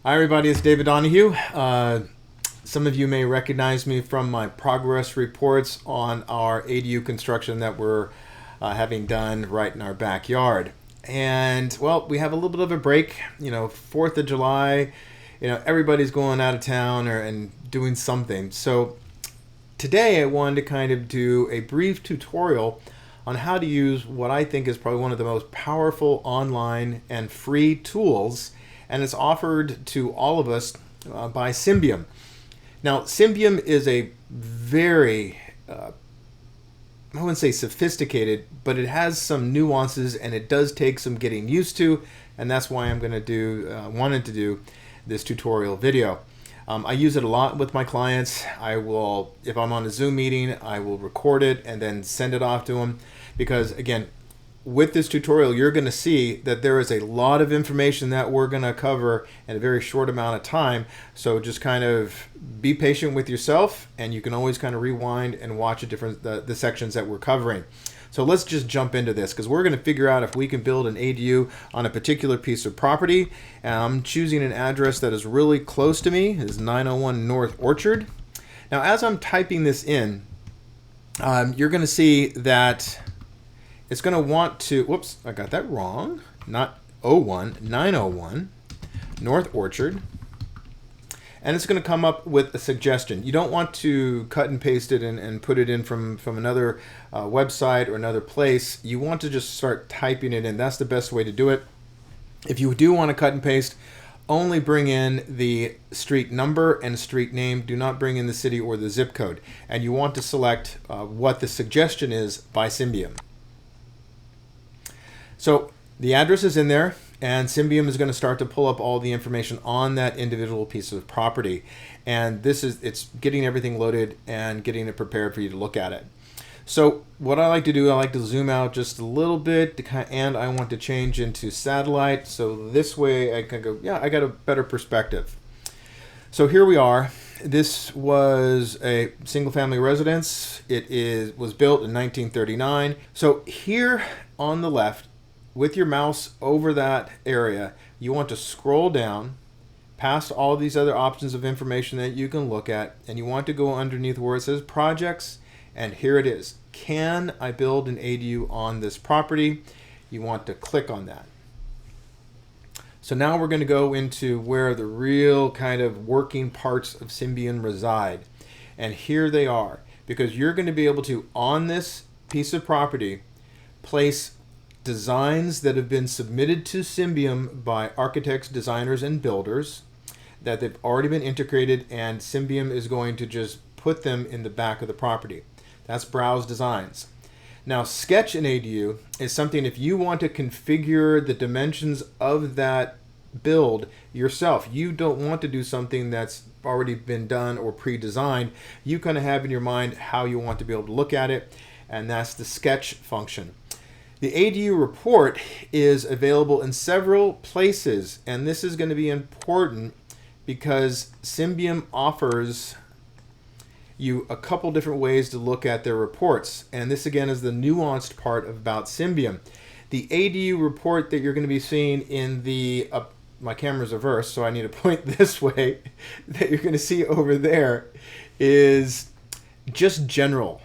Hi, everybody. It's David Donahue. Some of you may recognize me from my progress reports on our ADU construction that we're having done right in our backyard. And, well, we have a little bit of a break. 4th of July, everybody's going out of town and doing something. So today I wanted to kind of do a brief tutorial on how to use what I think is probably one of the most powerful online and free tools, and it's offered to all of us by Symbian. Now, Symbian is a very, I wouldn't say sophisticated, but it has some nuances and it does take some getting used to, and that's why I'm going to wanted to do this tutorial video. I use it a lot with my clients. I will, if I'm on a Zoom meeting, I will record it and then send it off to them, because again, with this tutorial, you're going to see that there is a lot of information that we're going to cover in a very short amount of time. So just kind of be patient with yourself, and you can always kind of rewind and watch the sections that we're covering. So let's just jump into this, because we're going to figure out if we can build an ADU on a particular piece of property. And I'm choosing an address that is really close to me. It's 901 North Orchard. Now, as I'm typing this in, you're going to see that it's going to want to, whoops, I got that wrong. Not 901 North Orchard. And it's going to come up with a suggestion. You don't want to cut and paste it and put it in from another website or another place. You want to just start typing it in. That's the best way to do it. If you do want to cut and paste, only bring in the street number and street name. Do not bring in the city or the zip code. And you want to select what the suggestion is by Symbian. So the address is in there, and Symbian is going to start to pull up all the information on that individual piece of property. And it's getting everything loaded and getting it prepared for you to look at it. So what I like to do, I like to zoom out just a little bit, and I want to change into satellite. So this way I can go, yeah, I got a better perspective. So here we are. This was a single-family residence. It was built in 1939. So here on the left, with your mouse over that area, you want to scroll down past all these other options of information that you can look at, and you want to go underneath where it says projects, and here it is. Can I build an ADU on this property? You want to click on that. So now we're going to go into where the real kind of working parts of Symbian reside. And here they are, because you're going to be able to, on this piece of property, place designs that have been submitted to Symbian by architects, designers, and builders, that they've already been integrated, and Symbian is going to just put them in the back of the property. That's Browse Designs. Now, Sketch an ADU is something, if you want to configure the dimensions of that build yourself, you don't want to do something that's already been done or pre-designed. You kind of have in your mind how you want to be able to look at it, and that's the Sketch function. The ADU report is available in several places, and this is going to be important because Symbian offers you a couple different ways to look at their reports, and this again is the nuanced part about Symbian. The ADU report that you're going to be seeing in the my camera's reversed, so I need to point this way, that you're going to see over there is just general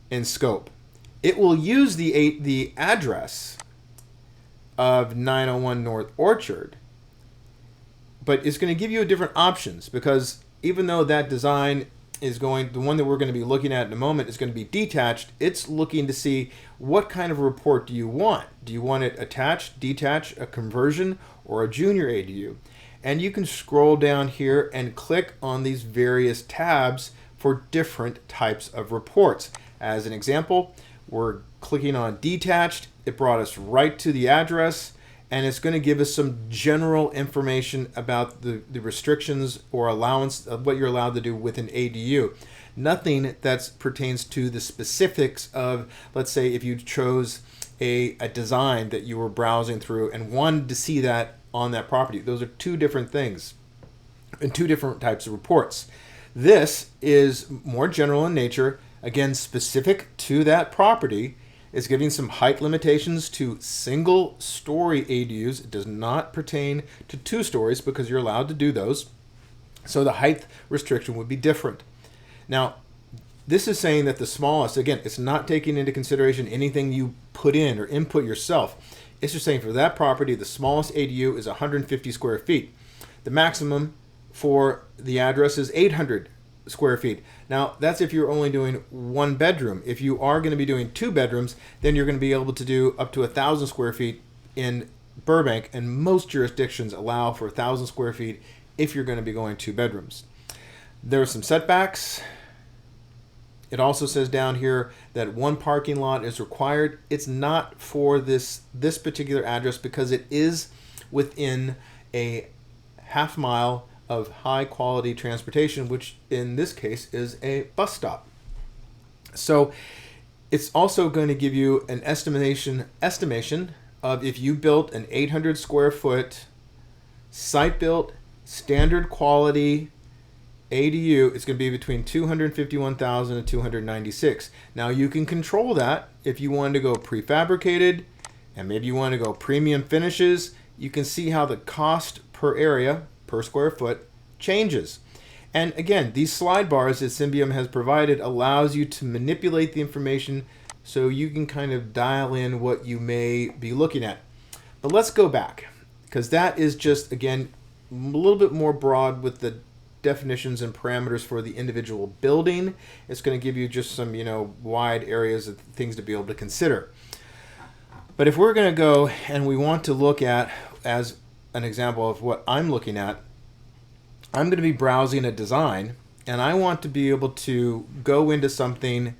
in scope. It will use the address of 901 North Orchard, but it's going to give you different options, because even though that design is the one that we're going to be looking at in a moment is going to be detached, it's looking to see what kind of report do you want. Do you want it attached, detached, a conversion, or a junior ADU? And you can scroll down here and click on these various tabs for different types of reports. As an example, we're clicking on detached. It brought us right to the address, and it's going to give us some general information about the restrictions or allowance of what you're allowed to do with an ADU. Nothing that pertains to the specifics of, let's say, if you chose a design that you were browsing through and wanted to see that on that property. Those are two different things and two different types of reports. This is more general in nature, again, specific to that property. It's giving some height limitations to single-story ADUs. It does not pertain to 2 stories because you're allowed to do those. So the height restriction would be different. Now, this is saying that the smallest, again, it's not taking into consideration anything you put in or input yourself. It's just saying for that property, the smallest ADU is 150 square feet. The maximum for the address is 800 square feet. Now, that's if you're only doing 1 bedroom. If you are going to be doing 2 bedrooms, then you're going to be able to do up to 1,000 square feet in Burbank, and most jurisdictions allow for 1,000 square feet if you're going to be going 2 bedrooms. There are some setbacks. It also says down here that 1 parking lot is required. It's not for this particular address because it is within a half mile of high quality transportation, which in this case is a bus stop. So it's also going to give you an estimation of if you built an 800 square foot site built standard quality ADU, it's going to be between 251,000 and 296. Now you can control that if you wanted to go prefabricated and maybe you want to go premium finishes. You can see how the cost per area per square foot changes. And again, these slide bars that Symbiom has provided allows you to manipulate the information so you can kind of dial in what you may be looking at. But let's go back, because that is just, again, a little bit more broad with the definitions and parameters for the individual building. It's going to give you just some, wide areas of things to be able to consider. But if we're going to go and we want to look at, as an example of what I'm looking at, I'm going to be browsing a design and I want to be able to go into something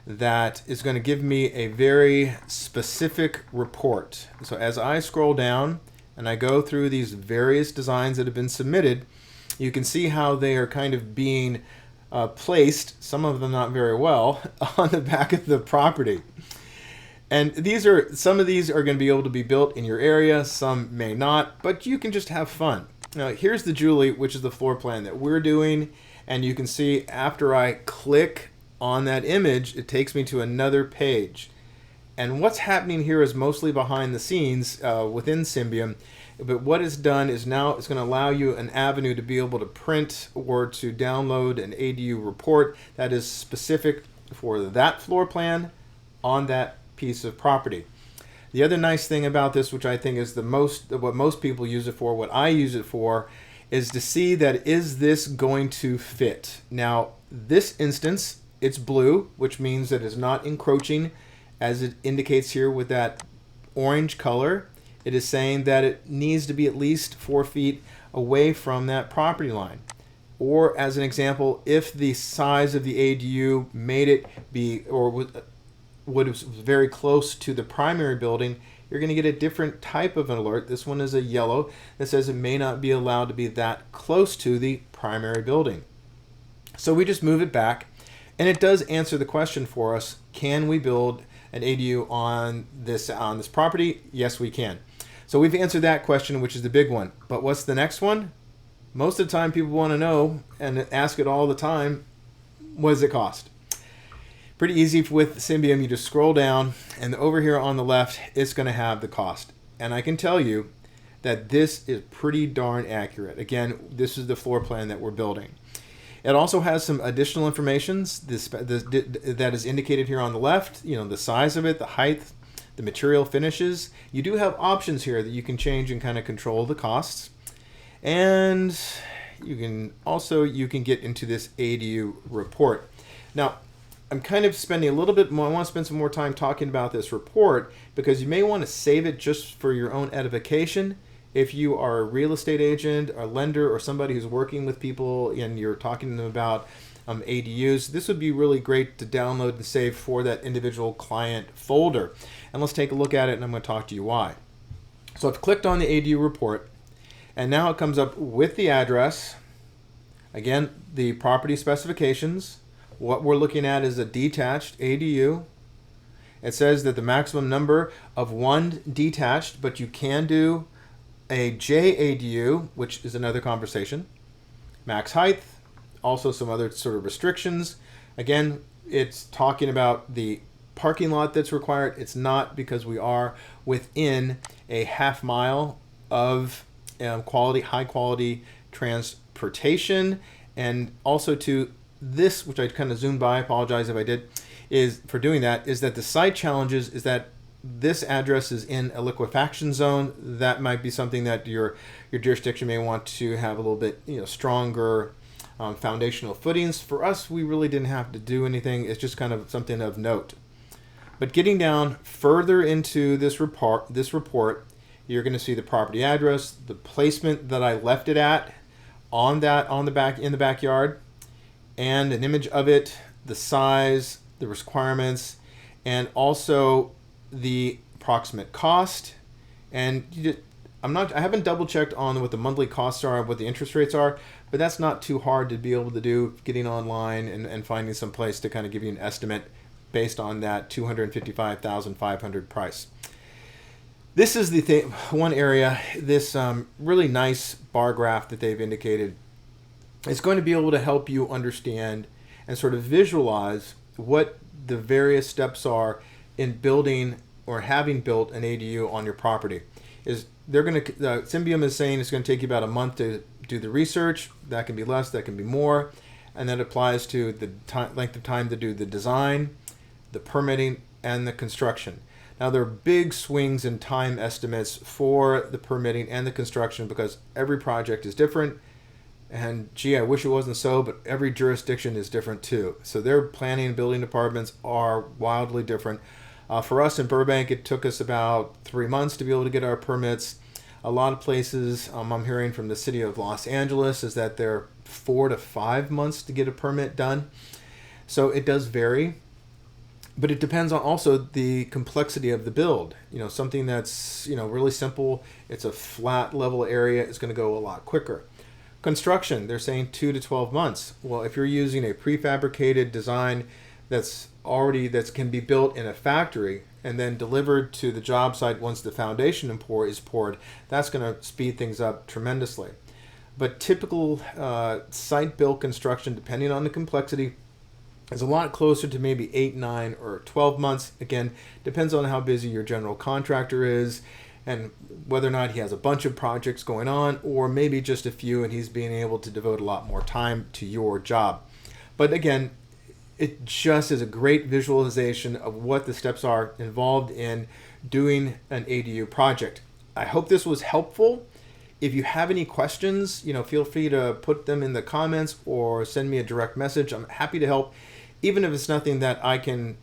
that is going to give me a very specific report. So as I scroll down and I go through these various designs that have been submitted, you can see how they are kind of being placed, some of them not very well, on the back of the property. And some of these are going to be able to be built in your area, some may not, but you can just have fun. Now, here's the Julie, which is the floor plan that we're doing, and you can see after I click on that image, it takes me to another page. And what's happening here is mostly behind the scenes within Symbiom, but what it's done is now it's going to allow you an avenue to be able to print or to download an ADU report that is specific for that floor plan on that piece of property. The other nice thing about this, which I think is what most people use it for, what I use it for, is to see that is this going to fit. Now, this instance, it's blue, which means that it's not encroaching, as it indicates here with that orange color. It is saying that it needs to be at least 4 feet away from that property line. Or as an example, if the size of the ADU made it be, or was very close to the primary building, you're going to get a different type of an alert. This one is a yellow that says it may not be allowed to be that close to the primary building. So we just move it back, and it does answer the question for us: can we build an ADU on this property? Yes, we can. So we've answered that question, which is the big one. But what's the next one? Most of the time, people want to know and ask it all the time: what does it cost? Pretty easy with Symbiom. You just scroll down, and over here on the left, it's going to have the cost. And I can tell you that this is pretty darn accurate. Again, this is the floor plan that we're building. It also has some additional information that is indicated here on the left. The size of it, the height, the material finishes. You do have options here that you can change and kind of control the costs. And you can get into this ADU report. Now, I'm kind of spending a little bit more, I want to spend some more time talking about this report because you may want to save it just for your own edification. If you are a real estate agent, a lender, or somebody who's working with people and you're talking to them about ADUs, this would be really great to download and save for that individual client folder. And let's take a look at it, and I'm going to talk to you why. So I've clicked on the ADU report, and now it comes up with the address. Again, the property specifications. What we're looking at is a detached ADU. It says that the maximum number of 1 detached, but you can do a JADU, which is another conversation. Max height, also some other sort of restrictions. Again, it's talking about the parking lot that's required. It's not, because we are within a half mile of high quality transportation. And also to this, which I kind of zoomed by, I apologize if I did, is for doing that, is that the site challenges is that this address is in a liquefaction zone. That might be something that your jurisdiction may want to have a little bit stronger foundational footings. For us, we really didn't have to do anything. It's just kind of something of note. But getting down further into this report, you're going to see the property address, the placement that I left it at in the backyard, and an image of it, the size, the requirements, and also the approximate cost. And I haven't double checked on what the monthly costs are, what the interest rates are, but that's not too hard to be able to do, getting online and finding some place to kind of give you an estimate based on that $255,500 price. This is the one area, this really nice bar graph that they've indicated. It's going to be able to help you understand and sort of visualize what the various steps are in building or having built an ADU on your property. Symbiont is saying it's going to take you about a month to do the research. That can be less, that can be more, and that applies to the length of time to do the design, the permitting, and the construction. Now, there are big swings in time estimates for the permitting and the construction because every project is different. And gee, I wish it wasn't so, but every jurisdiction is different too. So their planning and building departments are wildly different. For us in Burbank, it took us about 3 months to be able to get our permits. A lot of places, I'm hearing from the city of Los Angeles, is that they're 4 to 5 months to get a permit done. So it does vary. But it depends on also the complexity of the build. Something that's really simple, it's a flat level area, is going to go a lot quicker. Construction, they're saying 2 to 12 months. Well, if you're using a prefabricated design that can be built in a factory and then delivered to the job site once the foundation is poured, that's going to speed things up tremendously. But typical site-built construction, depending on the complexity, is a lot closer to maybe 8, 9, or 12 months. Again, depends on how busy your general contractor is and whether or not he has a bunch of projects going on, or maybe just a few and he's being able to devote a lot more time to your job. But again, it just is a great visualization of what the steps are involved in doing an ADU project. I hope this was helpful. If you have any questions, feel free to put them in the comments or send me a direct message. I'm happy to help, even if it's nothing that I'm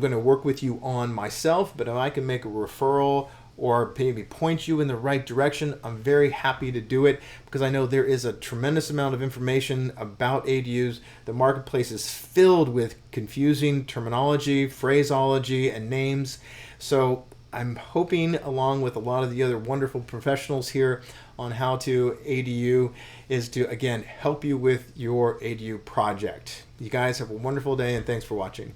going to work with you on myself, but if I can make a referral or maybe point you in the right direction, I'm very happy to do it, because I know there is a tremendous amount of information about ADUs. The marketplace is filled with confusing terminology, phraseology, and names. So I'm hoping, along with a lot of the other wonderful professionals here on How to ADU, is to, again, help you with your ADU project. You guys have a wonderful day, and thanks for watching.